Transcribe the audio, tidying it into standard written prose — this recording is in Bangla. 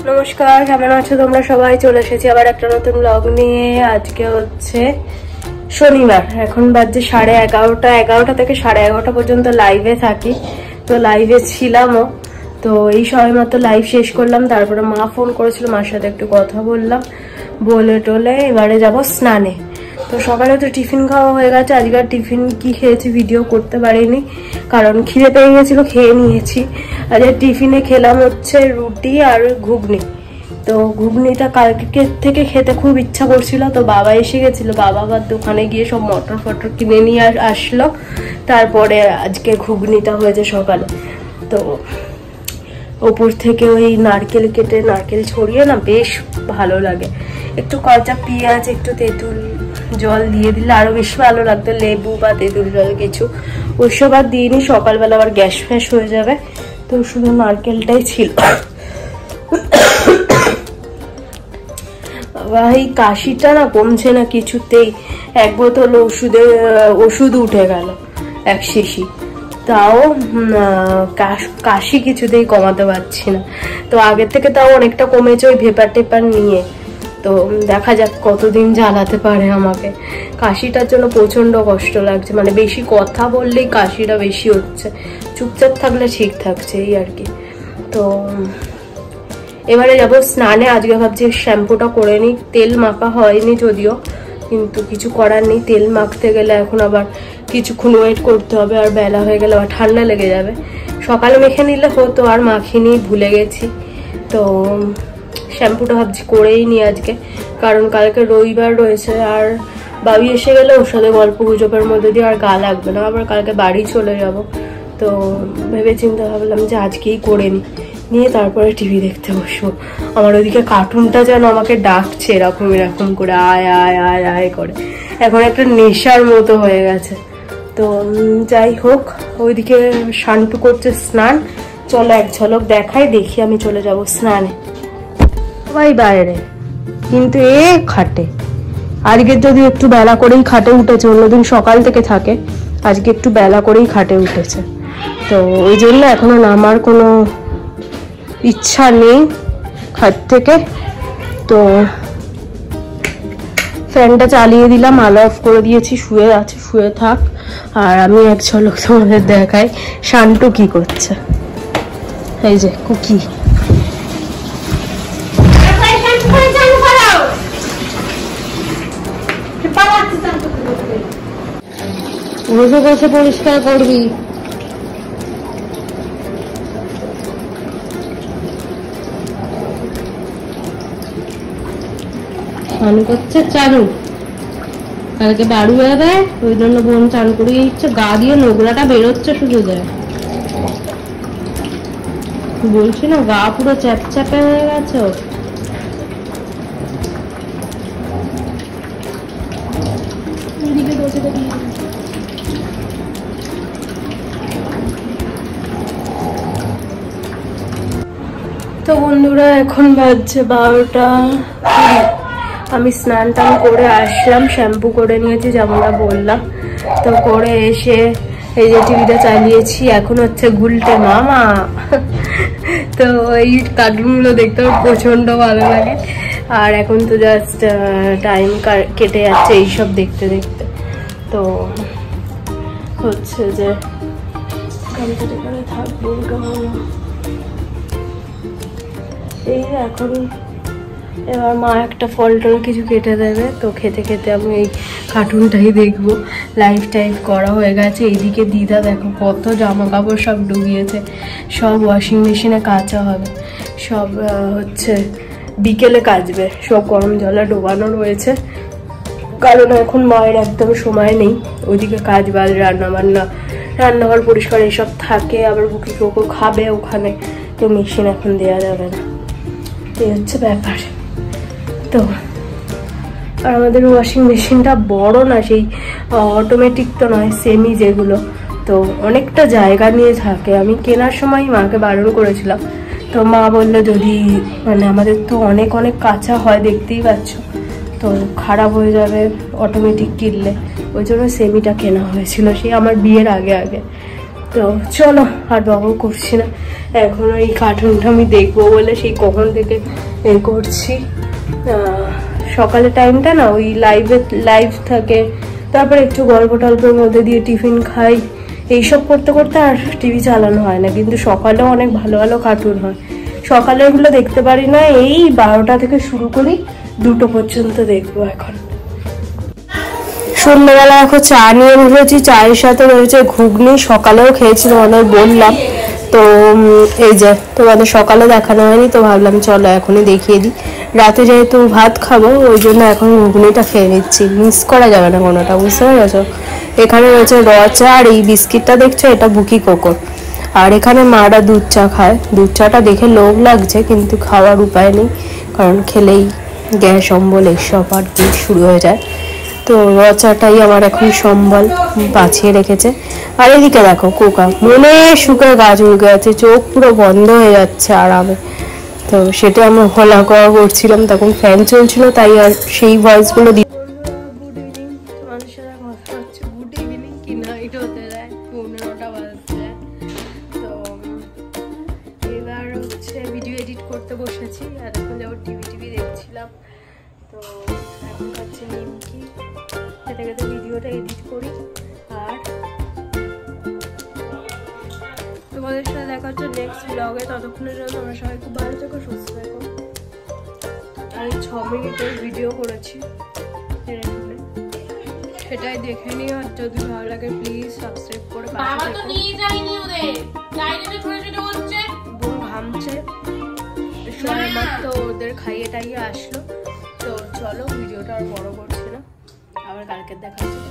নমস্কার, কেমন আছো তোমরা সবাই? চলে এসেছি আবার একটা নতুন ব্লগ নিয়ে। আজকে হচ্ছে শনিবার, এখন বাজে 11:30। 11টা থেকে 11:30 পর্যন্ত লাইভে থাকি। তো লাইভে ছিলামও, তো এই সময় মতো লাইভ শেষ করলাম। তারপরে মা ফোন করেছিল, মার সাথে একটু কথা বললাম, বলে টোলে এবারে যাব স্নানে। তো সকালে তো টিফিন খাওয়া হয়ে গেছে। আজকের টিফিন কি খেয়েছি ভিডিও করতে পারিনি, কারণ খিদে পেয়ে গেছিলো, খেয়ে নিয়েছি। আজকে টিফিনে খেলাম হচ্ছে রুটি আর ঘুগনি। তো ঘুগনিটা কালকে থেকে খেতে খুব ইচ্ছা করছিল, তো বাবা এসে গেছিলো। বাবা আবার দোকানে গিয়ে সব মটর ফটর কিনে নিয়ে আসলো। তারপরে আজকে ঘুগনিটা হয়েছে সকালে। তো ওপর থেকে ওই নারকেল কেটে নারকেল ছড়িয়ে না বেশ ভালো লাগে। একটু কাঁচা পেঁয়াজ, একটু তেঁতুল জল দিয়ে দিলে আরো বেশি ভালো লাগতো, লেবু বা তেঁতুল জল কিছু। ওইসব আর দিইনি, সকালবেলা আবার গ্যাস ফ্যাস হয়ে যাবে। তো শুধু নারকেলটাই ছিল। এই কাশিটা না কমছে না কিছুতেই। এক বোতল ওষুধ উঠে গেল, এক শিশি, তাও কাশি কিছুতেই কমাতে পারছি না। তো আগের থেকে তাও অনেকটা কমেছে ওই ভেপার টেপার নিয়ে। তো দেখা যাক কতদিন জ্বালাতে পারে আমাকে। কাশিটার জন্য প্রচন্ড কষ্ট লাগছে, মানে বেশি কথা বললেই কাশিটা বেশি হচ্ছে, চুপচাপ থাকলে ঠিক থাকছে এই আর কি। তো এবারে যাবো স্নানে। আজকে ভাবছি শ্যাম্পুটা করে নিই। তেল মাখা হয়নি যদিও, কিন্তু কিছু করার নেই। তেল মাখতে গেলে এখন আবার কিছুক্ষণ ওয়েট করতে হবে, আর বেলা হয়ে গেলে আবার ঠান্ডা লেগে যাবে। সকালে মেখে নিলে হতো, আর মাখিনি, ভুলে গেছি। তো শ্যাম্পুটা ভাবছি করেই নি আজকে, কারণ কালকে রবিবার রয়েছে। আর বাবি এসে গেলে ওর সাথে গল্প গুজবের মধ্যে দিয়ে আর গা লাগবে না, আবার কালকে বাড়ি চলে যাব। তো ভেবে চিন্তা ভাবলাম যে আজকেই করে নিয়ে তারপরে টিভি দেখতে বসবো। আমার ওইদিকে কার্টুনটা যেন আমাকে ডাকছে এরকম করে, আয় আয় আয় আয় করে। এখন একটা নেশার মতো হয়ে গেছে। তো যাই হোক, ওইদিকে শান্টু করছে স্নান। চলো এক ঝলক দেখাই, দেখি আমি চলে যাব স্নানে। সবাই বাইরে, কিন্তু খাটে। আজকে যদি একটু বেলা করেই খাটে উঠেছে, অন্যদিন সকাল থেকে থাকে, আজকে একটু বেলা করেই খাটে উঠেছে। তো ওই জন্য এখনো নামার কোনো ইচ্ছা নেই খাট থেকে। তো ফ্যানটা চালিয়ে দিলাম, আলো অফ করে দিয়েছি, শুয়ে আছে, শুয়ে থাক। আর আমি এক ঝলক তোমাদের দেখাই শান্টু কি করছে। এই যে কুকি, বসে বসে পরিষ্কার করবি। চান করছে, চানু কালকে বাড়ু বেড়াবে, ওই জন্য বোন চান করে দিচ্ছে। গা দিয়ে নোংরাটা বেরোচ্ছে শুধু, যায় বলছি না, গা পুরো চ্যাপচ্যাপে হয়ে গেছে। তো বন্ধুরা, এখন বাজছে 12টা। আমি স্নান টান করে আসলাম, শ্যাম্পু করে নিয়েছি যেমনটা বললাম। তো করে এসে এই যে টিভিটা চালিয়েছি। এখন হচ্ছে গুলটে মামা। তো এই কার্টুনগুলো দেখতে আমার প্রচন্ড ভালো লাগে। আর এখন তো জাস্ট টাইম কেটে যাচ্ছে এইসব দেখতে দেখতে। তো হচ্ছে যে থাকবো এই এখন। এবার মা একটা ফল টল কিছু কেটে দেবে, তো খেতে খেতে আমি এই কার্টুনটাই দেখবো। লাইভ টাইভ করা হয়ে গেছে। এইদিকে দিদা দেখো কত জামা কাপড় সব ডুবিয়েছে, সব ওয়াশিং মেশিনে কাচা হবে। সব হচ্ছে বিকেলে কাচবে, সব গরম জলে ডোবানো রয়েছে, কারণ এখন মায়ের একদম সময় নেই। ওইদিকে কাজ বাজ, রান্নাঘর পরিষ্কার এইসব থাকে। আবার বুকি কোকো খাবে ওখানে, তো মেশিন এখন দেওয়া যাবে না, এই হচ্ছে ব্যাপার। তো আর আমাদের ওয়াশিং মেশিনটা বড় না, সেই অটোমেটিক তো নয়, সেমি যেগুলো, তো অনেকটা জায়গা নিয়ে থাকে। আমি কেনার সময় মাকে বারণ করেছিলাম, তো মা বললো যদি মানে আমাদের তো অনেক অনেক কাঁচা হয়, দেখতেই পাচ্ছ, তো খারাপ হয়ে যাবে অটোমেটিক কিনলে। ওই জন্য সেমিটা কেনা হয়েছিল, সেই আমার বিয়ের আগে। তো চলো আর বাবু করছি না, এখন এই কার্টুনটা আমি দেখবো বলে সেই কখন থেকে এ করছি। সকালে টাইমটা না ওই লাইভ থাকে, তারপরে একটু গল্প টল্পের মধ্যে দিয়ে টিফিন খাই, এইসব করতে করতে আর টিভি চালানো হয় না। কিন্তু সকালেও অনেক ভালো ভালো কার্টুন হয়, সকালেরগুলো দেখতে পারি না, এই 12টা থেকে শুরু করি 2টো পর্যন্ত দেখবো। এখন সন্ধ্যাবেলা এখন চা নিয়ে বসেছি, চায়ের সাথে রয়েছে ঘুগনি, সকালেও খেয়েছি তোমাদের বললাম। তো এই যে তোমাদের সকালে দেখানো হয়নি, তো ভাবলাম চলো এখনই দেখিয়ে দিই। রাতে যেহেতু ভাত খাবো ওই জন্য এখন ঘুগনিটা খেয়ে নিচ্ছি, মিস করা যাবে না কোনোটা, বুঝতে পেরেছো। এখানে রয়েছে র চা, আর এই বিস্কিটটা দেখছো এটা বুকি কোকো। আর এখানে মারা দুধ চা খায়, দুধ চাটা দেখে লোভ লাগছে কিন্তু খাওয়ার উপায় নেই, কারণ খেলেই গ্যাস অম্বল এসব আর কি শুরু হয়ে যায়। তো র চাটাই আমার এখন সম্বল, বাঁচিয়ে রেখেছে। আর এদিকে দেখো কোকা মনে শুকিয়ে গাছ উঠে আছে, চোখ পুরো বন্ধ হয়ে যাচ্ছে আরামে। তো সেটা আমরা হলা করা করছিলাম, তখন ফ্যান চলছিল তাই আর সেই ভয়েসগুলো দিই। গুড ইভিনিং, তোমাদের সাথে কথা হচ্ছে, গুড ইভিনিং কি নাইট হতে যায়, 15টা বাজছে। তো এবার হচ্ছে ভিডিও এডিট করতে বসেছি, এতক্ষণ যাবো টিভি দেখছিলাম। তো এখন হচ্ছে নিমকি খেতে খেতে ভিডিওটা এডিট করি, আর তোমাদের সাথে দেখা হচ্ছে নেক্সট ব্লগে। ততক্ষণের জন্য তোমরা সবাই খুব ভালো থেকো, সুস্থ থেকো। আমি 6 মিনিটের ভিডিও করেছি, সেটাই দেখে নিও, আর যদি ভালো লাগে প্লিজ সাবস্ক্রাইব করে বোন ঘামছে, মাত্র ওদের খাইয়ে টাইয়ে আসলো। তো চলো ভিডিওটা আর বড় করছি না, আবার কালকে দেখা হচ্ছে।